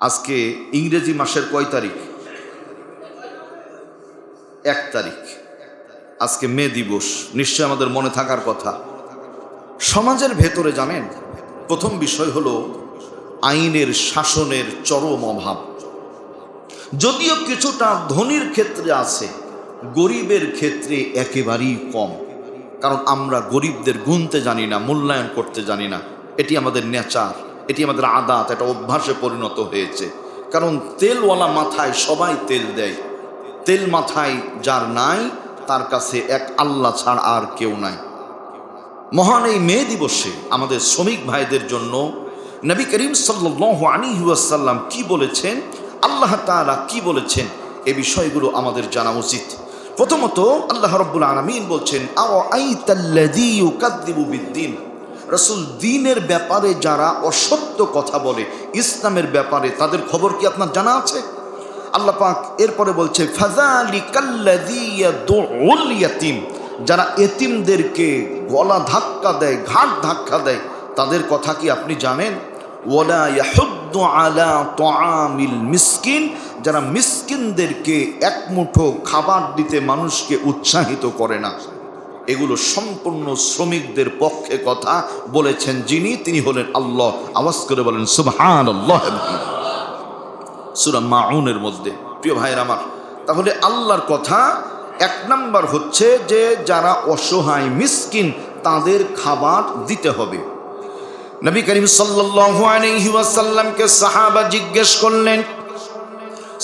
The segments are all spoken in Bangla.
আজকে ইংরেজি মাসের কয় তারিখ? 1 তারিখ। আজকে মে দিবস, নিশ্চয় আমাদের মনে থাকার কথা। সমাজের ভেতরে জানেন, প্রথম বিষয় হলো আইনের শাসনের চরম অভাব। যদিও কিছুটা ধনীর ক্ষেত্রে আছে, গরিবের ক্ষেত্রে একেবারেই কম। কারণ আমরা গরিবদের গুনতে জানি না, মূল্যায়ন করতে জানি না। এটি আমাদের নেচার, এটি আমাদের আদাত, এটা অভ্যাসে পরিণত হয়েছে। কারণ তেলওয়ালা মাথায় সবাই তেল দেয়, তেল মাথায় যার নাই তার কাছে এক আল্লাহ ছাড়া আর কেউ নাই। মহান এই মে দিবসে আমাদের শ্রমিক ভাইদের জন্য নবী করিম সাল্লাল্লাহু আলাইহি ওয়াসাল্লাম কি বলেছেন, আল্লাহ তাআলা কি বলেছেন, এ বিষয়গুলো আমাদের জানা উচিত। প্রথমত আল্লাহ রাব্বুল আলামিন বলছেন, আরাআইতাল্লাযী ইউকাযযিবু বিদ্দীন। রাসূল, দ্বীনের ব্যাপারে যারা অসত্য কথা বলে, ইসলামের ব্যাপারে, তাদের খবর কি আপনার জানা আছে? আল্লাহ পাক এরপরে বলছে, ফাযালিকাল্লাযী ইয়াদউল ইয়াতীম। যারা এতিমদেরকে গলা ধাক্কা দেয়, ঘাট ধাক্কা দেয়, তাদের কথা কি আপনি জানেন? ওয়ালা ইয়াহুদ্দু আলা তুআমিল মিসকিন। যারা মিসকিনদেরকে এক মুঠো খাবার দিতে মানুষকে উৎসাহিত করে না। এগুলো সম্পূর্ণ শ্রমিকদের পক্ষে কথা বলেছেন যিনি, তিনি হলেন আল্লাহ। আওয়াজ করে বলেন সুবহানাল্লাহ। সূরা মাউনের মধ্যে। প্রিয় ভাইয়ের আমার, তাহলে আল্লাহর কথা 1 নাম্বার হচ্ছে যে যারা অসহায় মিসকিন তাদের খাবার দিতে হবে। নবী করিম সাল্লাল্লাহু আলাইহি ওয়াসাল্লামকে সাহাবা জিজ্ঞেস করলেন,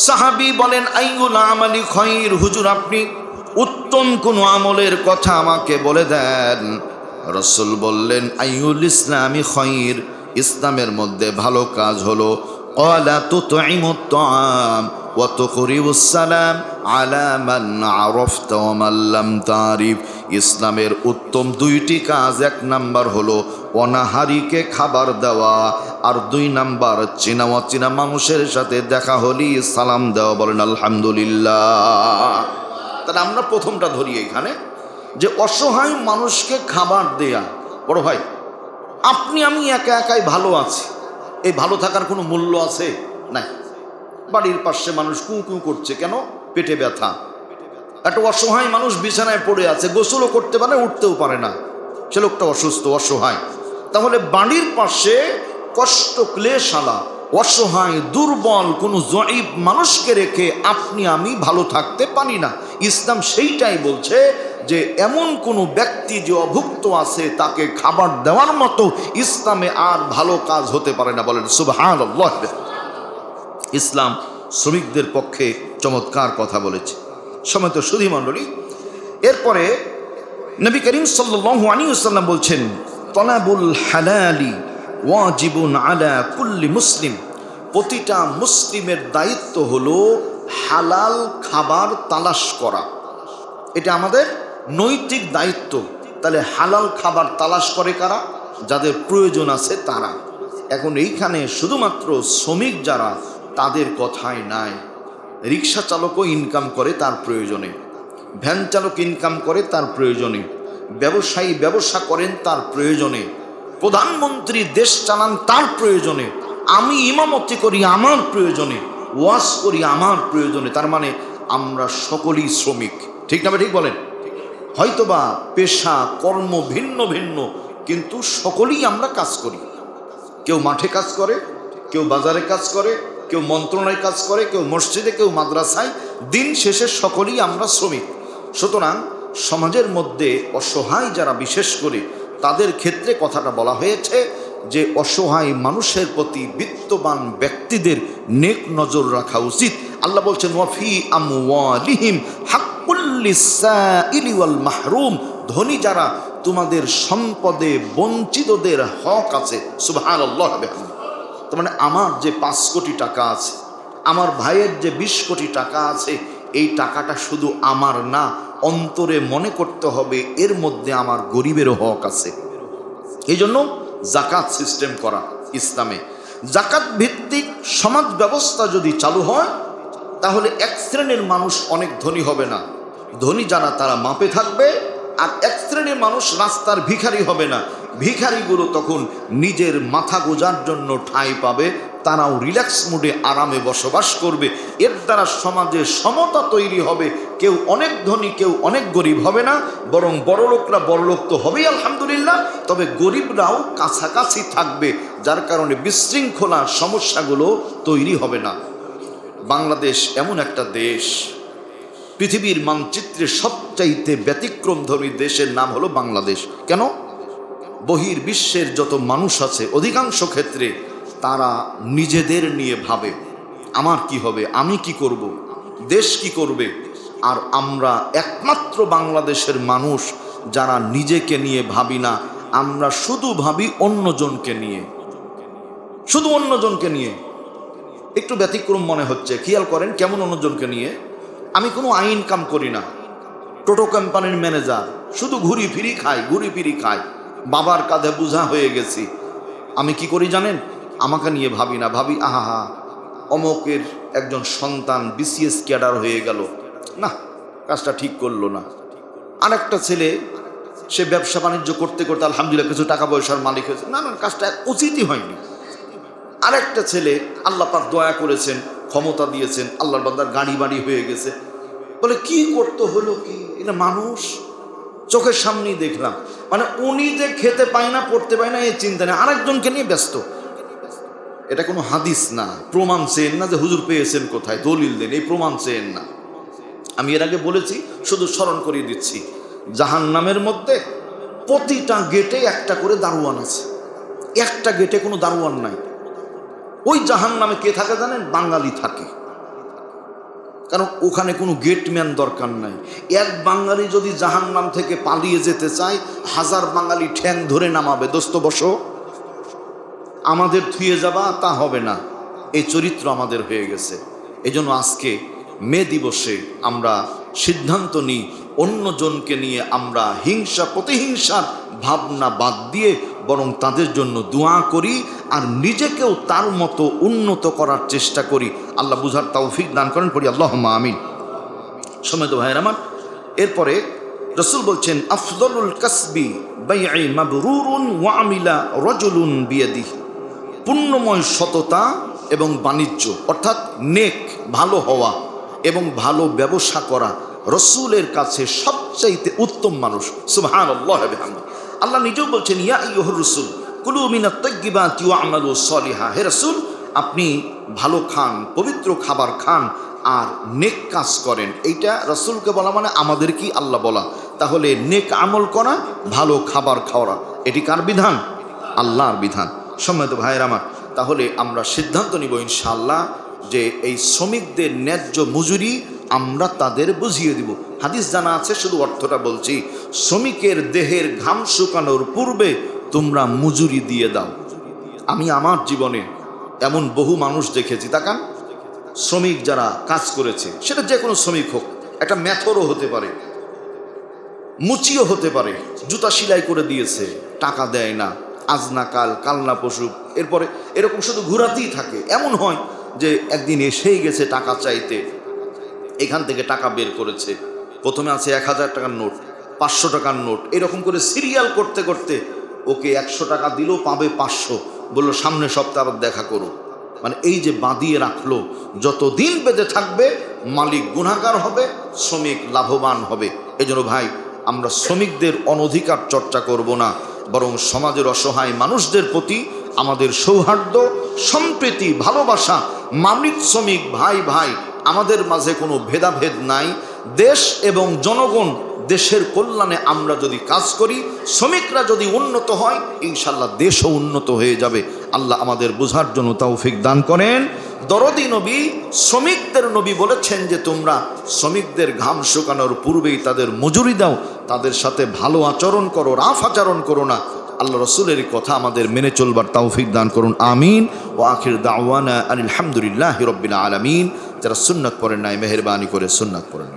সাহাবী বলেন, আইয়ুল আমালি খায়র। হুজুর, আপনি উত্তম কোন আমলের কথা আমাকে বলে দেন। রাসূল বললেন, আইয়ুল ইসলামি খায়র। ইসলামের মধ্যে ভালো কাজ হলো ক্বালা তুতঈমুত তাআম ওয়া তুকরিউস সালাম আলা মান আরাফতা ওয়া মান লাম তারিফ। ইসলামের উত্তম 2টি কাজ, 1 নাম্বার হলো অনাহারীকে খাবার দেওয়া, আর 2 নাম্বার চেনা অচেনা মানুষের সাথে দেখা হলেই সালাম দেওয়া। বলেন আলহামদুলিল্লাহ। তাহলে আমরা প্রথমটা ধরি এখানে, যে অসহায় মানুষকে খাবার দেয়া। বড় ভাই, আপনি আমি একা একাই ভালো আছি, এই ভালো থাকার কোনো মূল্য আছে? নাই। বাড়ির পাশে মানুষ কু কু করছে, কেন? পেটে ব্যথা। একটা অসহায় মানুষ বিছানায় পড়ে আছে, গোসলও করতে পারে, উঠতেও পারে না, সে লোকটা অসুস্থ, অসহায়। তাহলে বাড়ির পাশে কষ্ট ক্লেশালা, অসহায়, দুর্বল কোনো জয়ীব মানুষকে রেখে আপনি আমি ভালো থাকতে পারি না। ইসলাম সেইটাই বলছে যে এমন কোনো ব্যক্তি যে অভুক্ত আছে তাকে খাবার দেওয়ার মতো ইসলামে আর ভালো কাজ হতে পারে না। বলেন সুবহানাল্লাহ। ইসলাম শ্রমিকদের পক্ষে চমৎকার কথা বলেছে। সম্মানিত সুধী মণ্ডলী, এরপরে নবী করিম সাল্লাল্লাহু আলাইহি ওয়াসাল্লাম বলছেন, তলাবুল হালালি ওয়াজিবুন আলা কুল্লি মুসলিম। প্রতিটা মুসলিমের দায়িত্ব হলো হালাল খাবার তালাশ করা। এটা আমাদের নৈতিক দায়িত্ব। তাহলে হালাল খাবার তালাশ করে কারা? যাদের প্রয়োজন আছে তারা। এখন এইখানে শুধুমাত্র শ্রমিক যারা, তাদের কথাই নাই। রিক্সা চালকও ইনকাম করে তার প্রয়োজনে, ভ্যান চালক ইনকাম করে তার প্রয়োজনে, ব্যবসায়ী ব্যবসা করেন তার প্রয়োজনে, প্রধানমন্ত্রী দেশ চালান তার প্রয়োজনে, আমি ইমামতি করি আমার প্রয়োজনে, ওয়াজ করি আমার প্রয়োজনে। তার মানে আমরা সকলেই শ্রমিক। ঠিক না? ঠিক বলেন। হয়তোবা পেশা কর্ম ভিন্ন ভিন্ন, কিন্তু সকলেই আমরা কাজ করি। কেউ মাঠে কাজ করে, কেউ বাজারে কাজ করে, কেউ মন্ত্রণালয়ে কাজ করে, কেউ মসজিদে, কেউ মাদ্রাসায়। দিন শেষে সকলেই আমরা শ্রমিক। সুতরাং সমাজের মধ্যে অসহায় যারা, বিশেষ করে তাদের ক্ষেত্রে কথাটা বলা হয়েছে যে অসহায় মানুষের প্রতি বিত্তবান ব্যক্তিদের নেক নজর রাখা উচিত। আল্লাহ বলছেন, ওয়াফি আমওয়ালিহিম হাক্কুল লিসাইলি ওয়াল মাহরুম। ধনী যারা, তোমাদের সম্পদে বঞ্চিতদের হক আছে। সুবহানাল্লাহ। তার মানে আমার যে 5 কোটি টাকা আছে, আমার ভাইয়ের যে 20 কোটি টাকা আছে, এই টাকাটা শুধু আমার না, অন্তরে মনে করতে হবে এর মধ্যে আমার গরিবেরও হক আছে। এই জন্য জাকাত সিস্টেম করা ইসলামে। জাকাত ভিত্তিক সমাজ ব্যবস্থা যদি চালু হয়, তাহলে এক শ্রেণীর মানুষ অনেক ধনী হবে না। ধনী যারা তারা মাপে থাকবে, আর এক শ্রেণীর মানুষ রাস্তার ভিখারি হবে না। ভিখারিগুলো তখন নিজের মাথা গোজার জন্য ঠাঁই পাবে, তারাও রিল্যাক্স মুডে আরামে বসবাস করবে। এর দ্বারা সমাজে সমতা তৈরি হবে। কেউ অনেক ধনী, কেউ অনেক গরিব হবে না, বরং বড়লোকরা বড়লোক তো হবেই আলহামদুলিল্লাহ, তবে গরিবরাও কাছাকাছি থাকবে, যার কারণে বিশৃঙ্খলা সমস্যাগুলো তৈরি হবে না। বাংলাদেশ এমন একটা দেশ, পৃথিবীর মানচিত্রে সবচাইতে ব্যতিক্রমধর্মী দেশের নাম হলো বাংলাদেশ। কেন? বহির্বিশ্বের যত মানুষ আছে অধিকাংশ ক্ষেত্রে তারা নিজেদের নিয়ে ভাবে, আমার কি হবে, আমি কি করব, দেশ কি করবে। আর আমরা একমাত্র বাংলাদেশের মানুষ যারা নিজেকে নিয়ে ভাবি না, আমরা শুধু ভাবি অন্যজনকে নিয়ে, শুধু অন্যজনকে নিয়ে। একটু ব্যতিক্রম মনে হচ্ছে, খেয়াল করেন কেমন অন্যজনকে নিয়ে। আমি কোনো আইন কাম করি না, টোটো কোম্পানির ম্যানেজার, শুধু ঘুরি ফিরি খাই, বাবার কাঁধে বোঝা হয়ে গেছি। আমি কি করি জানেন? আমাকে নিয়ে ভাবি না, ভাবি আহা অমকের একজন সন্তান বিসিএস ক্যাডার হয়ে গেল, না কাজটা ঠিক করলো না। আরেকটা ছেলে সে ব্যবসা বাণিজ্য করতে করতে আলহামদুলিল্লাহ কিছু টাকা পয়সার মালিক হয়েছে, না কাজটা উচিতই হয়নি। আরেকটা ছেলে আল্লাহ পাক দয়া করেছেন, ক্ষমতা দিয়েছেন, আল্লাহর বান্দার গাড়ি বাড়ি হয়ে গেছে, বলে কি করতে হলো কি, এটা মানুষ চোখের সামনেই দেখলাম। মানে উনি যে খেতে পায় না, পড়তে পায় না, এই চিন্তা নেই, আরেকজনকে নিয়ে ব্যস্ত। এটা কোনো হাদিস না, প্রমাণ চেন না যে হুজুর পেয়েছেন কোথায়, দলিল দেন, এই প্রমাণ চেন না। আমি এর আগে বলেছি, শুধু স্মরণ করিয়ে দিচ্ছি, জাহান্নামের মধ্যে প্রতিটা গেটে একটা করে দারোয়ান আছে, একটা গেটে কোনো দারোয়ান নাই। ওই জাহান্নামে কে থাকে জানেন? বাঙালি থাকে, কারণ ওখানে কোনো গেটম্যান দরকার নাই। এক বাঙালি যদি জাহান্নাম থেকে পালিয়ে যেতে চায়, 1000 বাঙালি ঠ্যাং ধরে নামাবে, দোস্ত বসো, আমাদের থুয়ে যাবা, তা হবে না। এই চরিত্র আমাদের হয়ে গেছে। এজন্য আজকে মে দিবসে আমরা সিদ্ধান্ত নিই, অন্যজনকে নিয়ে আমরা হিংসা প্রতিহিংসার ভাবনা বাদ দিয়ে বরং তাদের জন্য দোয়া করি, আর নিজেকেও তার মতো উন্নত করার চেষ্টা করি। আল্লাহ বুঝার তৌফিক দান করেন, পড়ি আল্লাহুম্মা আমিন। সম্মানিত ভাইয়ের আমার, এরপরে রাসূল বলছেন, আফদলুল কাসবি বাই'i মাবরুরুন ওয়া আমিলা রাজুলুন বিয়াদিহি, পুণ্যময় সততা এবং বাণিজ্য, অর্থাৎ নেক ভালো হওয়া এবং ভালো ব্যবসা করা রসুলের কাছে সবচাইতে উত্তম মানুষ। সুবহানাল্লাহ ওয়া বিহামদিহি। আল্লাহ নিজেও বলছেন, ইয়া আইয়ুহার রাসূল কুলু মিনাত তাইয়্যিবাতি ওয়া আমালু সলিহা, হে রাসূল আপনি ভালো খান, পবিত্র খাবার খান আর নেক কাজ করেন। এইটা রাসূলকে বলা মানে আমাদের কি আল্লাহ বলা। তাহলে নেক আমল করা, ভালো খাবার খাওয়া, এটি কার বিধান? আল্লাহর বিধান। সম্মানিত ভাইয়ের আমার, তাহলে আমরা সিদ্ধান্ত নিব ইনশাআল্লাহ যে এই শ্রমিকদের ন্যায্য মজুরি আমরা তাদের বুঝিয়ে দিব। হাদিস জানা আছে, শুধু অর্থটা বলছি, শ্রমিকের দেহের ঘাম শুকানোর পূর্বে তোমরা মজুরি দিয়ে দাও। আমি আমার জীবনে এমন বহু মানুষ দেখেছি, তাকান, শ্রমিক যারা কাজ করেছে, সেটা যে কোনো শ্রমিক হোক, একটা মেথরও হতে পারে, মুচিও হতে পারে, জুতা সেলাই করে দিয়েছে, টাকা দেয় না, আজ না কাল, কাল না পশু, এরপরে এরকম শুধু ঘোরাতেই থাকে। এমন হয় যে একদিন এসেই গেছে টাকা চাইতে, এখান থেকে টাকা বের করেছে, প্রথমে আছে 1000 টাকার নোট, 500 টাকার নোট, এরকম করে সিরিয়াল করতে করতে ওকে 100 টাকা দিল, পাবে 500, বললো সামনে সপ্তাহে আবার দেখা করো। মানে এই যে বাঁধিয়ে রাখলো, যতদিন বেঁধে থাকবে মালিক গুনাহগার হবে, শ্রমিক লাভবান হবে। এজন্য ভাই, আমরা শ্রমিকদের অনধিকার চর্চা করব না, বরং সমাজের অসহায় মানুষদের প্রতি আমাদের সৌহার্দ্য, সম্প্রীতি, ভালোবাসা, মালিক শ্রমিক ভাই ভাই, আমাদের মাঝে কোনো ভেদাভেদ নাই। দেশ এবং জনগণ, দেশের কল্যাণে আমরা যদি কাজ করি, শ্রমিকরা যদি উন্নত হয়, ইনশাল্লাহ দেশও উন্নত হয়ে যাবে। আল্লাহ আমাদের বোঝার জন্য তৌফিক দান করেন। দরদি নবী, শ্রমিকদের নবী বলেছেন যে তোমরা শ্রমিকদের ঘাম শুকানোর পূর্বেই তাদের মজুরি দাও, তাদের সাথে ভালো আচরণ করো, রাফ আচরণ করো না। আল্লাহ রসুলের কথা আমাদের মেনে চলবার তৌফিক দান করুন, আমিন। ও আখির দাওয়ানা আলহামদুলিল্লাহি রাব্বিল আলামিন। যারা সুন্নাত পড়েন নাই, মেহেরবানি করে সুন্নাত পড়েন।